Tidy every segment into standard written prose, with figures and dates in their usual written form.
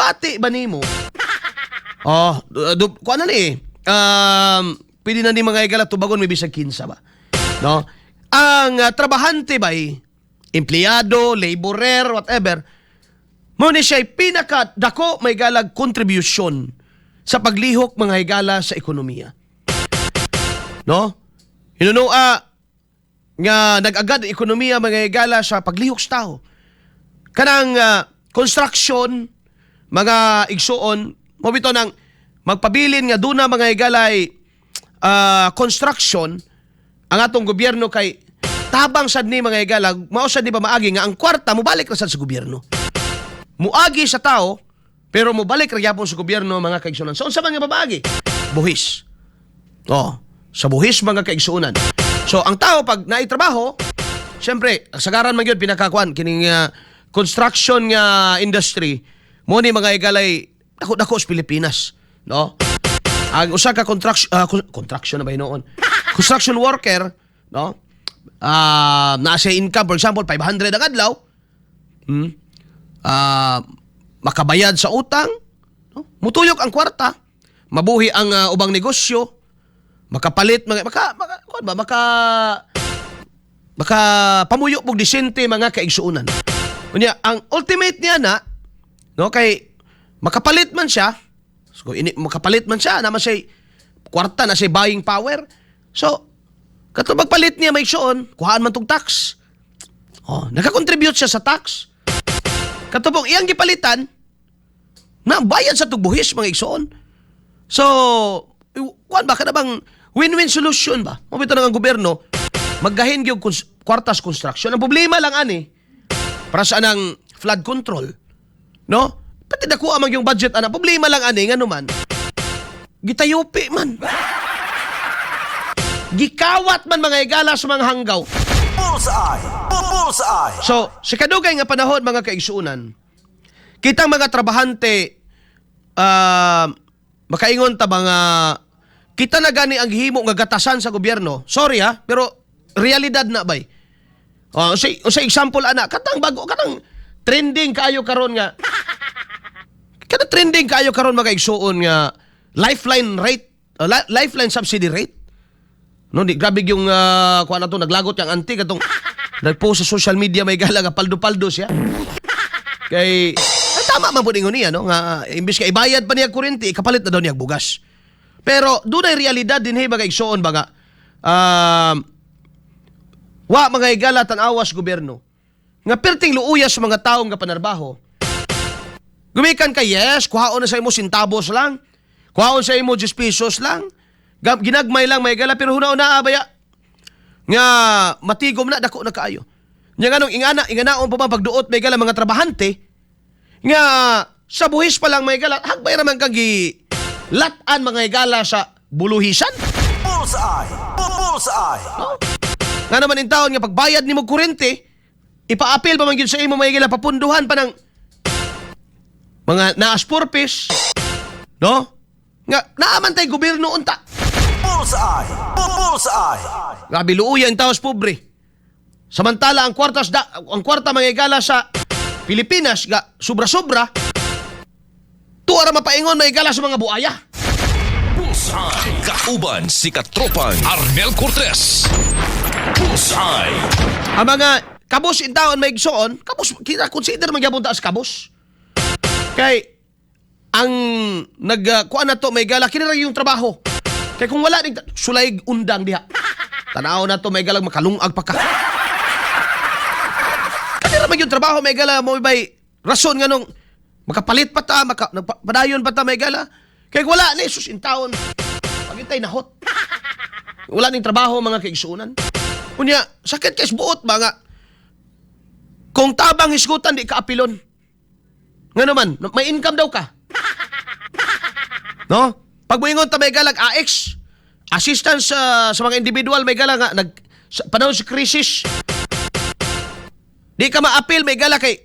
pagpati ba nimo? Kuan na ni. Pwede na ni mga higala tubagon may bisag kinsa ba. No? Ang trabahante ba empleyado, laborer, whatever, mo ni siya pinakadako may galag contribution sa paglihok mga higala sa ekonomiya. No? Nga nag-agad ang ekonomiya mga higala sa paglihok sa tao. Kanang construction, mga igsuon, mo bito nang magpabilin nga duna mga higalay construction, ang atong gobyerno kay tabang sad ni mga higala, mausad ni ba maagi nga ang kwarta mubalik na sad sa gobyerno. Muagi sa tao, pero mubalik ra gyapon sa gobyerno mga kaigsuonan. So unsa man nga mabaagi? Buhis. Sa buhis mga kaigsuonan. So ang tao pag naitrabaho, syempre, sagaran man gyud pinakakuan kining construction nga industry mo ni mga higalay dako sa Pilipinas, no? Ang usa ka construction na ba noon? Construction worker, no? Nasa income, for example, 500 ang adlaw. Makabayad sa utang, no? Mutuyok ang kwarta, mabuhi ang ubang negosyo, makapalit maka pamuyo pug disente mga kaigsuonan. Unya ang ultimate niya na no kay makapalit man siya. So makapalit man siya naman siya kwarta na siya buying power. So kato magpalit niya may igsuon, kuhaan man tong tax. Naka-contribute siya sa tax. Kato pong iyang gipalitan na bayad sa tugbuhis mga igsuon. So kuan ba kada bang win-win solution ba? Mabito na ang gobyerno maggahin gyud kwartas construction. Ang problema lang ani para sa anang flood control. No? Pati dako amang yung budget ana. Problema lang ani ngano man. Gitayupi man. Gikawat man mga higala sa mga hanggaw. Bullseye. So, sa kadugay nga panahon mga kaigsuonan, kitang mga trabahante makaingon ta mga kita na gani ang himo nga gatasan sa gobyerno. Sorry pero realidad na bay. Sa example ana, katang trending kaayo karon nga. Trending kaayo karon mga igsuon nga lifeline rate, lifeline subsidy rate. No, di grabe yung kuan na to naglagot yang anti katong nagpost sa social media may gala nga paldo-paldo siya. Kay tama man pud ingon niya no nga imbis ka ibayad pa niya kuryente, kapalit na daw niya bugas. Pero dunay realidad dinhi mga igsuon ba nga mga higala tan-awas gobyerno nga perting luuyas sa mga taong nga panarbaho. Gumikan ka yes, kuhaon na sa imo centavos lang. Kuhaon sa imo 10 pesos lang. Ginagmay lang may higala pero hunaw-na abaya nga matigom na dako na kaayo. Nya nganong inganaon pa ba pagduot may higala mga trabahante nga sa buhis pa lang may higala hagbay ra man kang latan mga higala sa buluhisan. Bullseye. No? Nga naman in taon nga pagbayad nimo kuryente, ipaapil pa man gyud sa imo may higala papunduhan pa ng mga naas purpose. No? Nga naaman tay gobyerno unta. Bullseye. Grabe luuya ang taos pobre. Samantala ang kwarta mga higala sa Pilipinas ga sobra-sobra. Tuara mapaingon may higala sa mga buaya. Bullseye. Kauban si katropang Arnel Cortez. Bullseye. Ang mga kabos in taon may igsoon, kabos kita consider magyapon ta as kabos. Kay ang nagkuan na to may higala kinira yung trabaho. Kaya kung wala ning sulay undang diha. Tanaw na to may galang makalungag pa ka. Kanira man yung trabaho may gala mo bay rason nga nung makapalit pa ta, padayon pa ta may gala. Kaya wala ni sus in taon. Pagitay nahot. Wala ning trabaho mga kaigsuonan. Unya sakit kay buot mga kung tabang hisgutan di ka apilon. Ngano man, may income daw ka. No? Pag moingon ta may galag AX, assistance sa mga individual may galang nga panahon sa krisis. Di ka ma-appeal may gala kay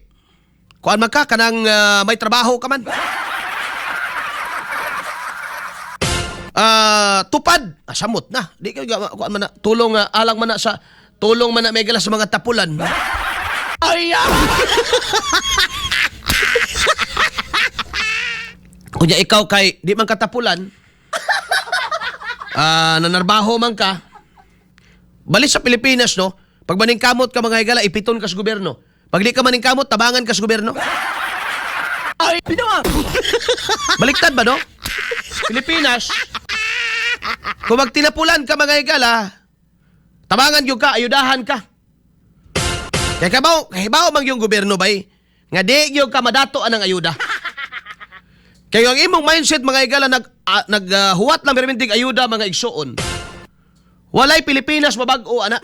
kuan man ka kanang may trabaho ka man. Tupad, samot na. Di ka kuan man na tulong alang man na sa tulong man na may gala sa mga tapulan. Ay! Kunya ikaw kay di man katapulan, nanarbaho man ka, balik sa Pilipinas, no? Pag maningkamot ka mga higala, ipiton ka sa gobyerno. Pag di ka maningkamot, tabangan ka sa gobyerno. Ay, pinawa! Baliktad ba, no? Pilipinas, kung magtinapulan ka mga higala, tabangan yung ka, ayudahan ka. Kaya kahibaw mang yung gobyerno bay, nga di yung ka madato anang ayuda. Kaya ang imong mindset mga higala, naghuwat lang mermintig ayuda mga igsoon. Walay Pilipinas mabag-o, ana.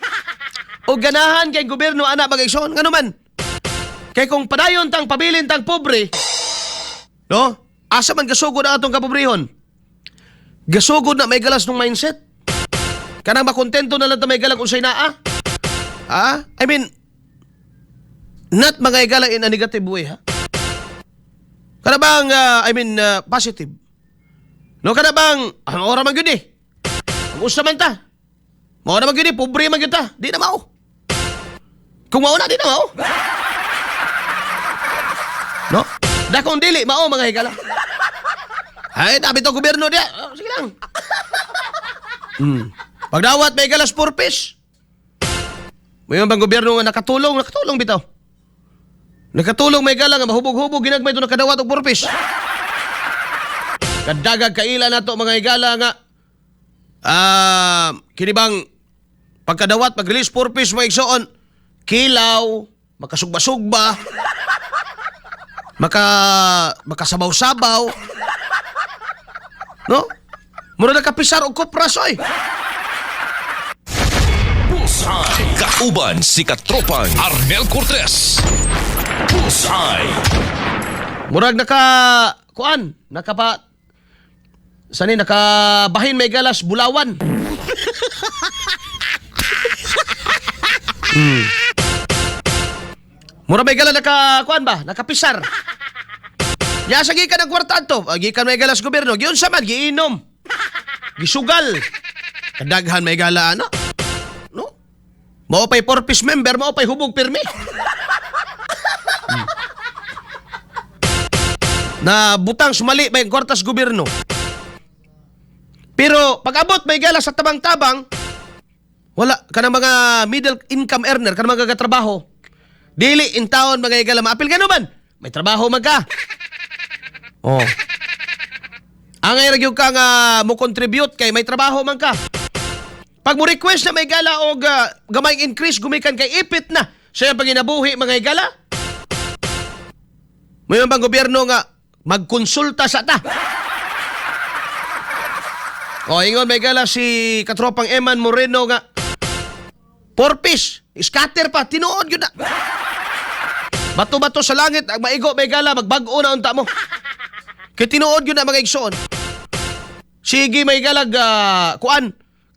O ganahan kay gobyerno, ana, mga igsoon. Nga naman, kay kung padayon tang pabilin tang pobre, no? Asa man gasugod na atong kapobrehon? Gasugod na may galas ng mindset. Kanang makontento na lang ta may galang unsay naa. I mean, not mga igala in a negative way, ha? Kana bang, positive? No, kana bang, ang ora man yun eh. Ang usa man ta. Mao na man yun eh, pobre man yun ta. Di na mao. Kung mao na, di na mao. No? Dakong dili, mao mga higala. Ay, tabi to gobyerno diya. Oh, sige lang. Pagdawat may galas purpose. May bang gobyerno nga nakatulong bitaw. Nakatulong may gala nga mahubog-hubog ginagmay ito nakadawat og purpose. Kadagag kaila na to mga higala nga kinibang pagkadawat, pag-release purpose mga igsoon, kilaw, makasugba-sugba, makasabaw-sabaw, no? Mura na kapisar o kopras, oy. Bullseye. Kauban si Katropang Arnel Cortez. Bullseye. Murag nakabahin may galas bulawan. Mura may galas nakapisar. Ya sa gikan ang kwartaan to, gikan may galas gobyerno, giun sa man giinom. Gisugal. Kadaghan may gala ano? No? Mao pay purpose member, mao pay hubog pirmi. Na butang sumali may kwartas gobyerno. Pero pag abot may gala sa tabang-tabang, wala kanang mga middle income earner, kanang mga gatrabaho. Dili in town mga gala maapil ka naman. May trabaho magka. Oh. Ang ay ka nga mo contribute kay may trabaho man ka. Pag mo request na may gala o gamay increase gumikan kay ipit na. Siya pag inabuhi mga gala. May bang gobyerno nga magkonsulta sa ta. O ingon may gala si Katropang Eman Moreno nga purpose, scatter pa, tinuod yun na. Bato-bato sa langit, ang maigo may gala, magbago na unta mo. Kaya tinuod yun na mga igsoon. Sige may galag,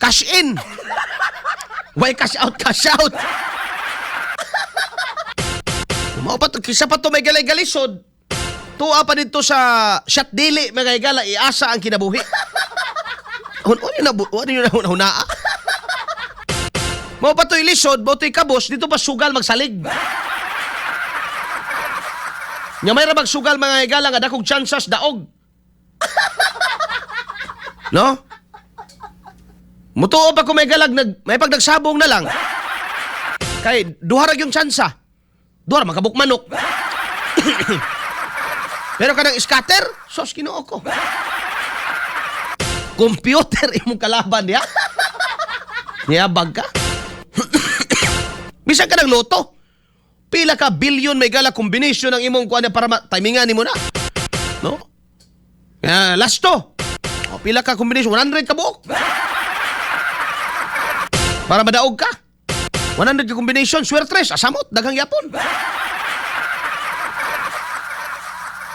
cash in. Why cash out, cash out. Kisa pa to may galay galisod. Tuwa pa dito sa shot dili, mga igala, iasa ang kinabuhi. Ano yun na hunaa? Mo pa to'y lisod, mo to'y kabos, dito pa sugal magsalig. Nga may rabag sugal mga higala nga dakong chansas daog. No? Mutuo pa kung may galag, may pagnagsabong na lang. Kay, duharag yung tsansa. Duhar, magkabuk manok. Pero kanang scatter, sos kinuo ko. Computer imong kalaban niya. Niyabag ka. Bisan ka ng loto. Pila ka billion may gala combination ng imong kuan para timingan nimo na. No? Last to. O, pila ka combination 100 ka buok. Para madaog ka. 100 ka combination, swertres, asamot, daghang yapon.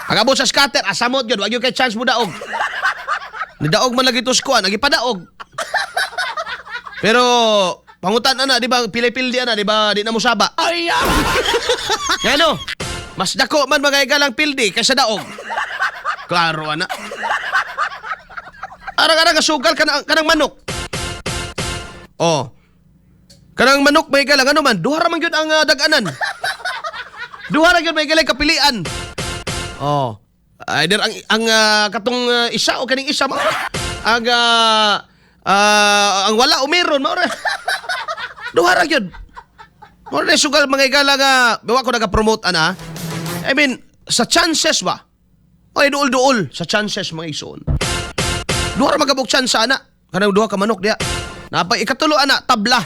Pag-abot sa scatter, asamot yun, wag yun kay chance mo daog. Nidaog man lagi to skuan, nagipadaog. Pero pangutan na, di ba, pilay-pildi na, di ba, di na mo saba. Ay, ano? Mas dako man mga igalang pildi kaysa daog. Klaro, ana. Arang-arang kasugal kanang manok. Oh. Kanang manok may galang ano man, duha ra man gyud ang daganan. Duha ra gyud may galang kapilian. Oh. Either ang katong isa o kaning isa mo ang wala o meron mo duha ra gyud mo na sugal mga igala nga bawa ko naga-promote ana. I mean sa chances ba oy duol sa chances mga igsoon duha ra magabog chance ana kanang duha ka manok diha napay ikatulo ana tabla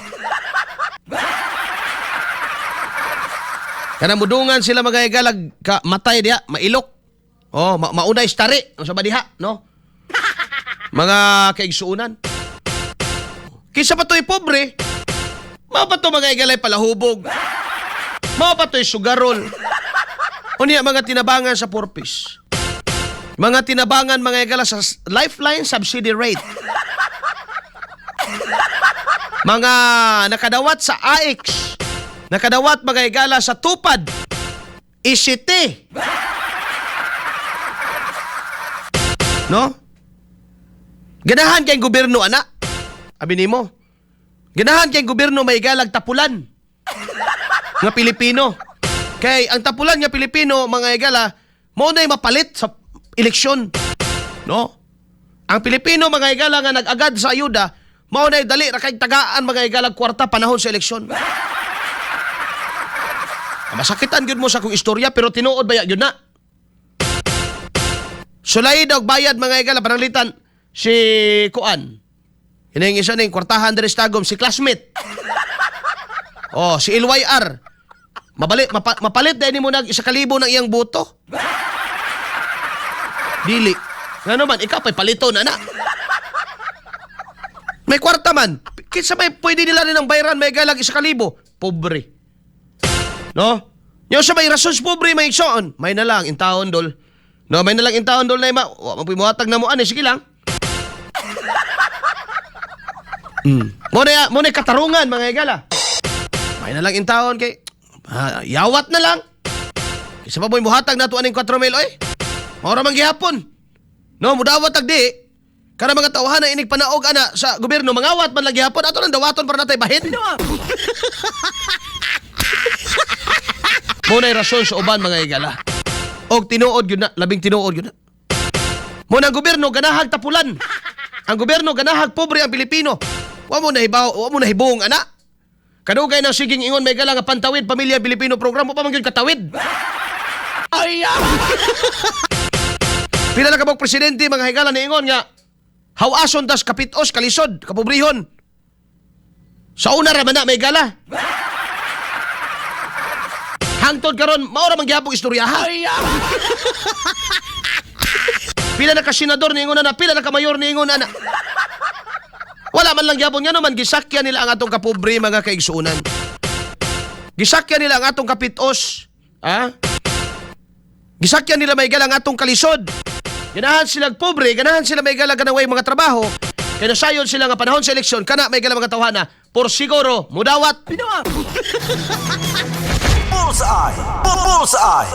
kanang mudungan sila mga igala ka matay diha mailok. Oh, maunay stari sa badiha, no? Mga kaigsuunan. Kisa pa to'y pobre, mao pa to mga igalay palahubog. Mao pa to'y sugarol. Unya mga tinabangan sa purpose. Mga tinabangan mga igala sa lifeline subsidy rate. Mga nakadawat sa AX. Nakadawat mga igala sa tupad. Isite. No? Ganahan kay gobyerno ana. Abi nimo. Ganahan kay gobyerno may galag tapulan nga Pilipino. Kay ang tapulan nga Pilipino mga igala mo nay mapalit sa eleksyon. No? Ang Pilipino mga igala nga nag-agad sa ayuda mao nay dali ra kay tagaan mga igala kwarta panahon sa eleksyon. Masakitan gyud mo sa kong istorya pero tinuod ba yun na? Sulay daw bayad mga igala pananglitan si Kuan. Hining isa ning kwartahan diri sa Tagum si classmate. Oh, si LYR. Mapalit dahil mo nag 1,000 ng iyang boto. Dili. Nga naman, ikaw pa'y palito na. May kwarta man. Kinsa may pwede nila rin ang bayaran may galag 1,000. Pobre. No? Yung sa may rasons pobre may iksoon. May na lang, intawon dol. No, may na lang intawon dol na ima. Mapimuhatag na mo ani, sige lang. Muna katarungan mga igala. May na lang intawon kay yawat na lang. Isa pa mo'y muhatag na to aning 4,000 oy. Maura man gihapon. No, mudawat tagdi. Kana mga tawhan na inig panaog ana sa gobyerno mangawat man lang gihapon ato nang dawaton para natay bahin. Muna'y rason sa uban mga igala. Og tinuod gyud na, labing tinuod gyud na. Muna ang gobyerno ganahag tapulan. Ang gobyerno ganahag pobre ang Pilipino. Wa mo na hibong ana. Kadugay ng siging ingon may gala nga pantawid pamilya Pilipino program mo pa man gyud katawid. Ay! Pila na kabog presidente mga higala ni ingon nga hawason tas kapitos kalisod kapobrihon. Sa una ra man na may gala. Hangtod karon mao ra man gyapon istoryahan. Pila na ka senador ni ingon na pila na ka mayor ni ingon na. Wala man lang gyapon nga naman gisakyan nila ang atong kapobre mga kaigsuunan. Gisakyan nila ang atong kapitos, ha? Gisakyan nila may galang atong kalisod. Ganahan sila pobre, ganahan sila may galang ganaway mga trabaho. Kaya nasayon sila nga panahon sa eleksyon kana may galang mga tawhana. Por siguro mudawat. Bullseye! Bullseye!